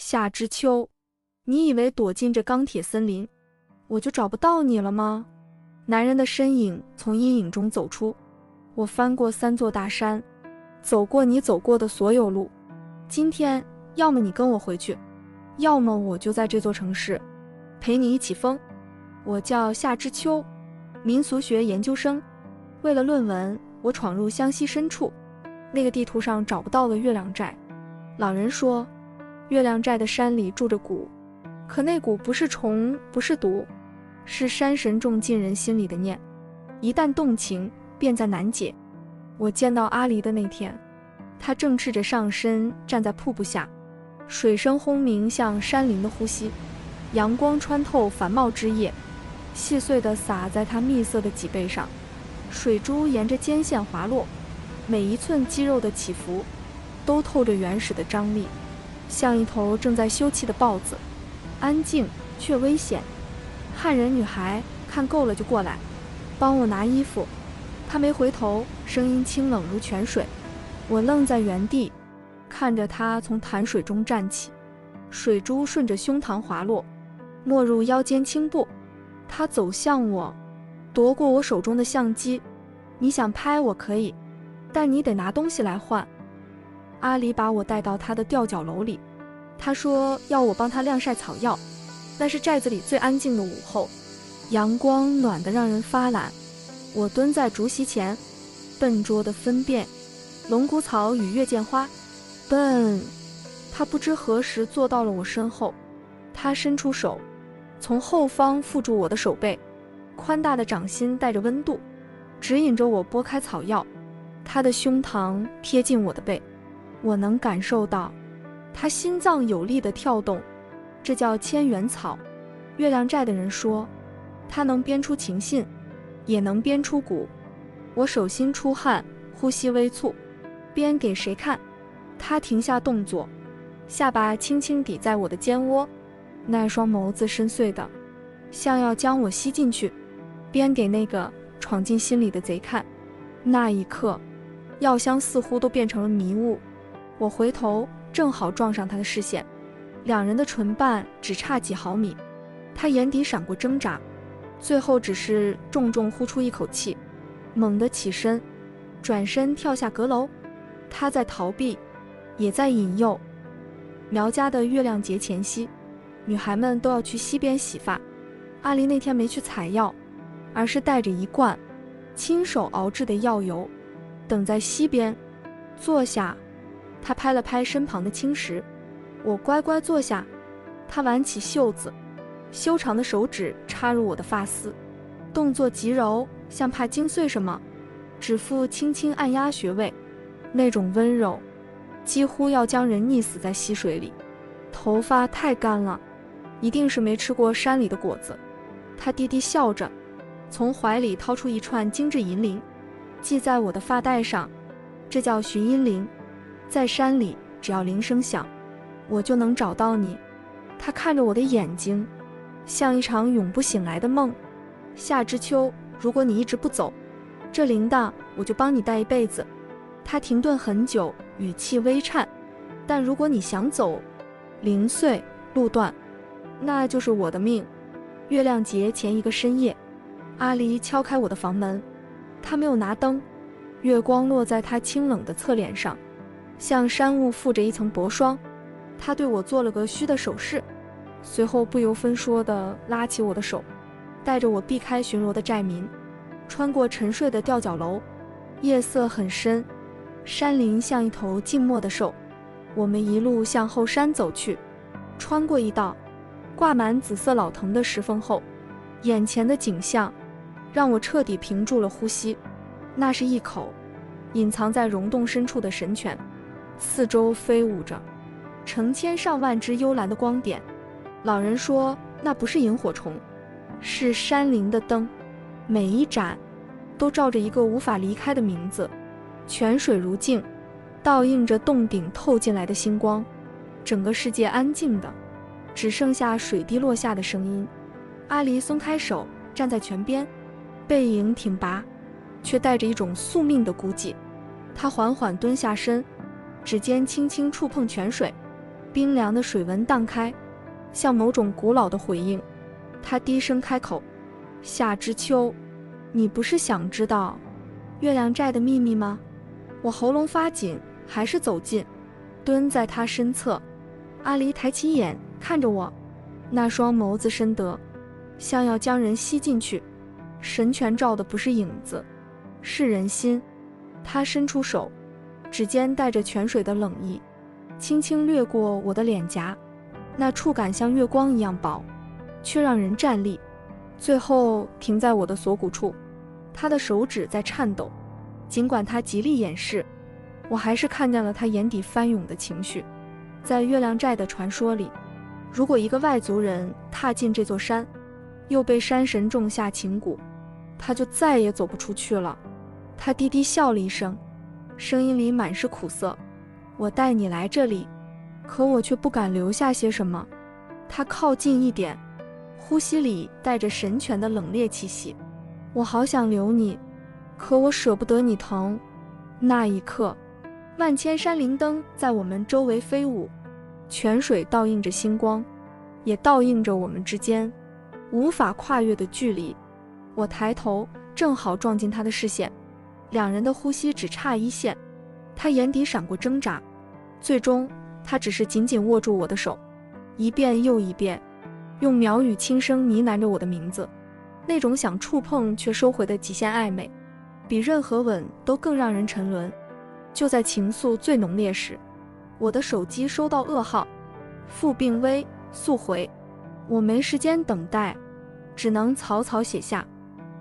夏之秋，你以为躲进这钢铁森林，我就找不到你了吗？男人的身影从阴影中走出。我翻过3座大山，走过你走过的所有路。今天，要么你跟我回去，要么我就在这座城市，陪你一起疯。我叫夏之秋，民俗学研究生。为了论文，我闯入湘西深处，那个地图上找不到的月亮寨。老人说，月亮寨的山里住着蛊，可那蛊不是虫，不是毒，是山神种进人心里的念，一旦动情，便在难解。我见到阿离的那天，他正赤着上身站在瀑布下，水声轰鸣像山林的呼吸，阳光穿透繁茂枝叶，细碎地洒在他蜜色的脊背上，水珠沿着肩线滑落，每一寸肌肉的起伏都透着原始的张力，像一头正在休憩的豹子，安静却危险。汉人女孩看够了就过来帮我拿衣服。她没回头，声音清冷如泉水。我愣在原地，看着她从潭水中站起，水珠顺着胸膛滑落，没入腰间轻步。她走向我，夺过我手中的相机。你想拍我可以，但你得拿东西来换。阿离把我带到他的吊脚楼里，他说要我帮他晾晒草药，那是寨子里最安静的午后，阳光暖得让人发懒。我蹲在竹席前，笨拙地分辨龙骨草与月见花。笨，他不知何时坐到了我身后，他伸出手，从后方缚住我的手背，宽大的掌心带着温度，指引着我拨开草药。他的胸膛贴近我的背，我能感受到他心脏有力的跳动，这叫千元草。月亮寨的人说，它能编出情信，也能编出蛊。我手心出汗，呼吸微促。编给谁看？他停下动作，下巴轻轻抵在我的肩窝，那双眸子深邃的，像要将我吸进去。编给那个闯进心里的贼看。那一刻，药香似乎都变成了迷雾。我回头，正好撞上他的视线，两人的唇瓣只差几毫米。他眼底闪过挣扎，最后只是重重呼出一口气，猛地起身，转身跳下阁楼。他在逃避，也在引诱。苗家的月亮节前夕，女孩们都要去溪边洗发。阿离那天没去采药，而是带着一罐亲手熬制的药油，等在溪边。坐下，他拍了拍身旁的青石。我乖乖坐下。他挽起袖子，修长的手指插入我的发丝，动作极柔，像怕惊碎什么，指腹轻轻按压穴位，那种温柔几乎要将人溺死在溪水里。头发太干了，一定是没吃过山里的果子。他低低笑着，从怀里掏出一串精致银铃，系在我的发带上。这叫寻音铃，在山里只要铃声响，我就能找到你。他看着我的眼睛，像一场永不醒来的梦。夏之秋，如果你一直不走，这铃铛我就帮你带一辈子。他停顿很久，语气微颤。但如果你想走，铃碎路断，那就是我的命。月亮节前一个深夜，阿离敲开我的房门，他没有拿灯，月光落在他清冷的侧脸上，像山雾覆着一层薄霜。他对我做了个虚的手势，随后不由分说地拉起我的手，带着我避开巡逻的寨民，穿过沉睡的吊脚楼。夜色很深，山林像一头静默的兽。我们一路向后山走去，穿过一道挂满紫色老藤的石缝后，眼前的景象让我彻底屏住了呼吸。那是一口隐藏在溶洞深处的神泉，四周飞舞着成千上万只幽蓝的光点。老人说，那不是萤火虫，是山林的灯，每一盏都照着一个无法离开的名字。泉水如镜，倒映着洞顶透进来的星光。整个世界安静的，只剩下水滴落下的声音。阿离松开手，站在泉边，背影挺拔，却带着一种宿命的孤寂。他缓缓蹲下身，指尖轻轻触碰泉水，冰凉的水纹荡开，像某种古老的回应。他低声开口：夏之秋，你不是想知道月亮寨的秘密吗？我喉咙发紧，还是走近，蹲在他身侧。阿离抬起眼看着我，那双眸子深得，像要将人吸进去。神泉照的不是影子，是人心。他伸出手，指尖带着泉水的冷意，轻轻掠过我的脸颊，那触感像月光一样薄，却让人战栗，最后停在我的锁骨处。他的手指在颤抖，尽管他极力掩饰，我还是看见了他眼底翻涌的情绪。在月亮寨的传说里，如果一个外族人踏进这座山，又被山神种下情蛊，他就再也走不出去了。他低低笑了一声，声音里满是苦涩。我带你来这里，可我却不敢留下些什么。他靠近一点，呼吸里带着神泉的冷冽气息。我好想留你，可我舍不得你疼。那一刻，万千山灵灯在我们周围飞舞，泉水倒映着星光，也倒映着我们之间无法跨越的距离。我抬头，正好撞进他的视线，两人的呼吸只差一线。他眼底闪过挣扎，最终他只是紧紧握住我的手，一遍又一遍，用苗语轻声呢喃着我的名字，那种想触碰却收回的极限暧昧，比任何吻都更让人沉沦。就在情愫最浓烈时，我的手机收到噩耗：傅病危，速回。我没时间等待，只能草草写下：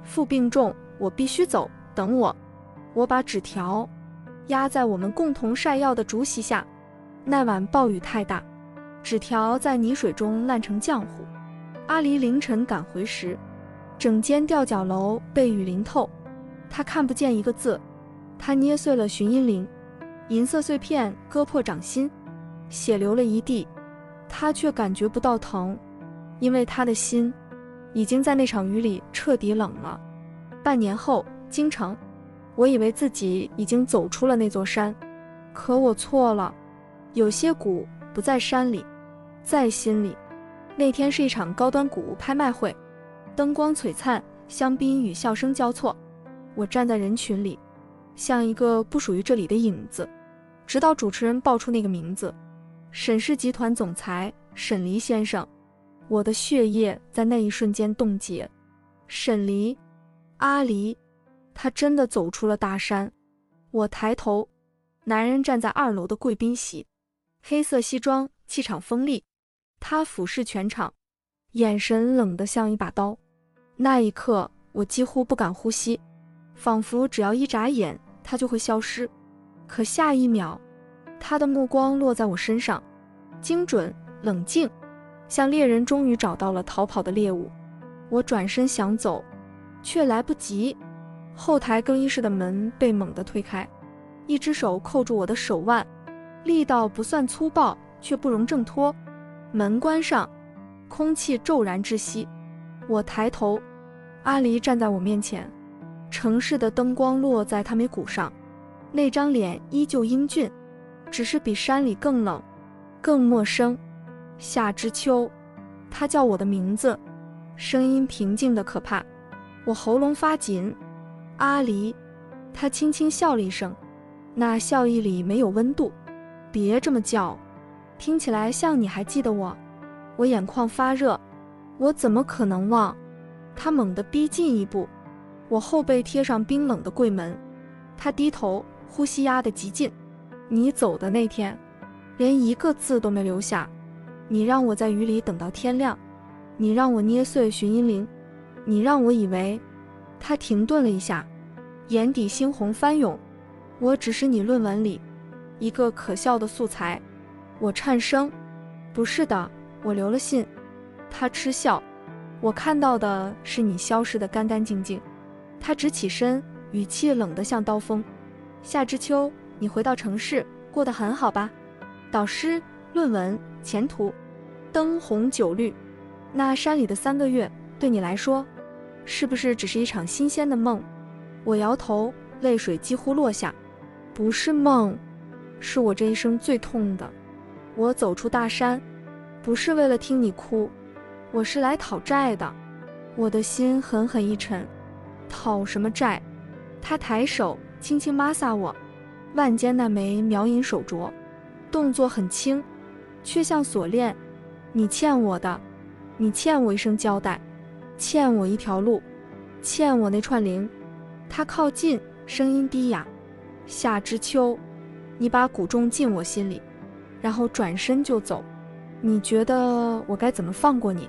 傅病重，我必须走，等我。我把纸条压在我们共同晒药的竹席下。那晚暴雨太大，纸条在泥水中烂成浆糊。阿离凌晨赶回时，整间吊脚楼被雨淋透，他看不见一个字。他捏碎了寻音铃，银色碎片割破掌心，血流了一地。他却感觉不到疼，因为他的心已经在那场雨里彻底冷了。半年后，京城，我以为自己已经走出了那座山，可我错了。有些蛊不在山里，在心里。那天是一场高端谷物拍卖会，灯光璀璨，香槟与笑声交错。我站在人群里，像一个不属于这里的影子，直到主持人报出那个名字：沈氏集团总裁沈黎先生。我的血液在那一瞬间冻结。沈黎，阿离，他真的走出了大山。我抬头，男人站在2楼的贵宾席，黑色西装，气场锋利。他俯视全场，眼神冷得像一把刀。那一刻，我几乎不敢呼吸，仿佛只要一眨眼，他就会消失。可下一秒，他的目光落在我身上，精准、冷静，像猎人终于找到了逃跑的猎物。我转身想走，却来不及。后台更衣室的门被猛地推开，一只手扣住我的手腕，力道不算粗暴，却不容挣脱。门关上，空气骤然窒息。我抬头，阿离站在我面前，城市的灯光落在他眉骨上，那张脸依旧英俊，只是比山里更冷，更陌生。夏之秋，他叫我的名字，声音平静得可怕。我喉咙发紧。阿离，他轻轻笑了一声，那笑意里没有温度。别这么叫，听起来像你还记得我。我眼眶发热，我怎么可能忘？他猛地逼近一步，我后背贴上冰冷的柜门。他低头，呼吸压得极近。你走的那天，连一个字都没留下。你让我在雨里等到天亮，你让我捏碎寻音铃，你让我以为……他停顿了一下，眼底猩红翻涌。我只是你论文里一个可笑的素材。我颤声，不是的，我留了信。他嗤笑，我看到的是你消失得干干净净。他直起身，语气冷得像刀锋。夏之秋，你回到城市过得很好吧？导师、论文、前途，灯红酒绿。那山里的3个月对你来说，是不是只是一场新鲜的梦？我摇头，泪水几乎落下。不是梦，是我这一生最痛的。我走出大山，不是为了听你哭，我是来讨债的。我的心狠狠一沉，讨什么债？他抬手轻轻抹撒我，腕间那枚苗银手镯，动作很轻，却像锁链。你欠我的，你欠我一声交代，欠我一条路，欠我那串铃。他靠近，声音低哑，夏之秋，你把蛊种进我心里，然后转身就走。你觉得我该怎么放过你？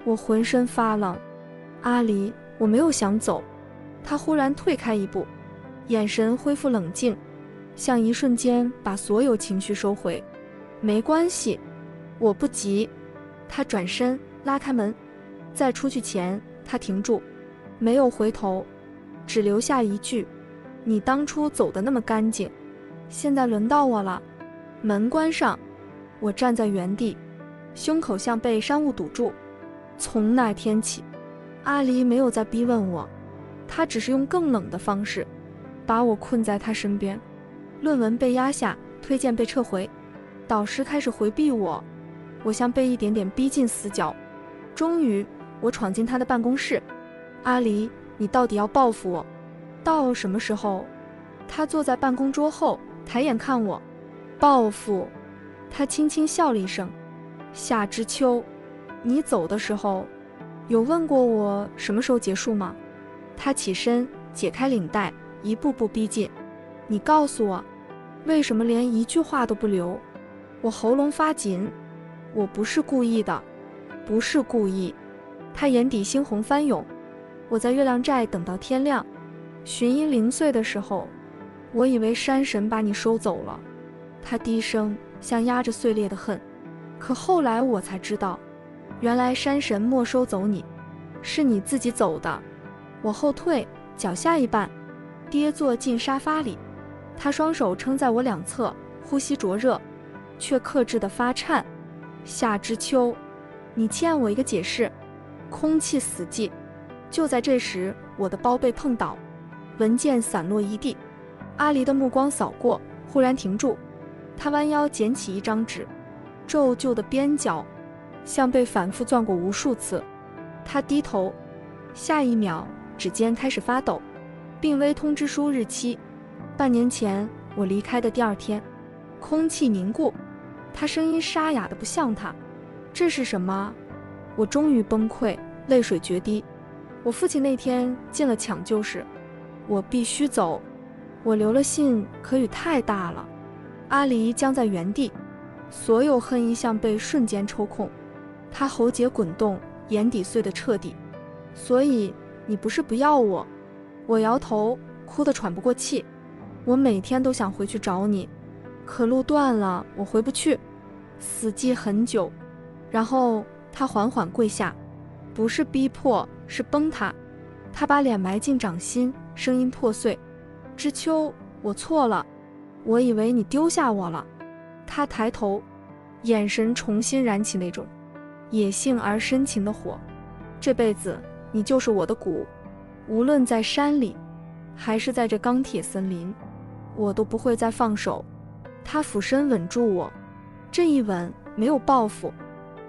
我浑身发冷。阿离，我没有想走。他忽然退开一步，眼神恢复冷静，像一瞬间把所有情绪收回。没关系，我不急。他转身拉开门，在出去前他停住，没有回头，只留下一句：你当初走得那么干净，现在轮到我了。门关上，我站在原地，胸口像被山雾堵住。从那天起，阿离没有再逼问我，他只是用更冷的方式把我困在他身边。论文被压下，推荐被撤回，导师开始回避我，我像被一点点逼进死角。终于我闯进他的办公室。阿离，你到底要报复我到什么时候？他坐在办公桌后，抬眼看我。报复？他轻轻笑了一声。夏之秋，你走的时候有问过我什么时候结束吗？他起身解开领带，一步步逼近。你告诉我，为什么连一句话都不留？我喉咙发紧。我不是故意的，不是故意。他眼底猩红翻涌。我在月亮寨等到天亮，寻阴零碎的时候，我以为山神把你收走了。他低声，像压着碎裂的恨。可后来我才知道，原来山神没收走你，是你自己走的。我后退，脚下一绊，跌坐进沙发里。他双手撑在我两侧，呼吸灼热，却克制的发颤。夏之秋，你欠我一个解释。空气死寂。就在这时，我的包被碰倒，文件散落一地。阿离的目光扫过，忽然停住。他弯腰捡起一张纸，皱旧的边角像被反复攥过无数次。他低头，下一秒指尖开始发抖。病危通知书日期，半年前我离开的第二天。空气凝固，他声音沙哑的不像他。这是什么？我终于崩溃，泪水决堤。我父亲那天进了抢救室，我必须走。我留了信，可雨太大了。阿离僵在原地，所有恨意像被瞬间抽空。他喉结滚动，眼底碎得彻底。所以你不是不要我？我摇头，哭得喘不过气。我每天都想回去找你，可路断了，我回不去。死寂很久，然后他缓缓跪下，不是逼迫，是崩塌。他把脸埋进掌心，声音破碎。知秋，我错了，我以为你丢下我了。他抬头，眼神重新燃起那种野性而深情的火。这辈子你就是我的蛊，无论在山里还是在这钢铁森林，我都不会再放手。他俯身吻住我，这一吻没有报复，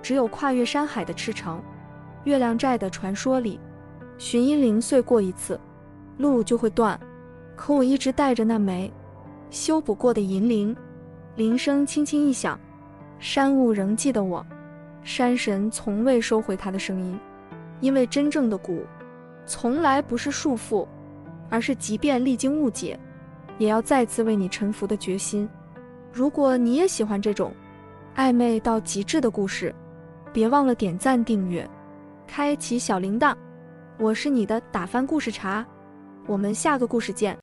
只有跨越山海的赤诚。月亮寨的传说里，寻阴零碎过一次，路就会断。可我一直带着那枚修补过的银铃，铃声轻轻一响，山雾仍记得我。山神从未收回他的声音，因为真正的蛊，从来不是束缚，而是即便历经误解，也要再次为你臣服的决心。如果你也喜欢这种暧昧到极致的故事，别忘了点赞订阅，开启小铃铛。我是你的打翻故事茶，我们下个故事见。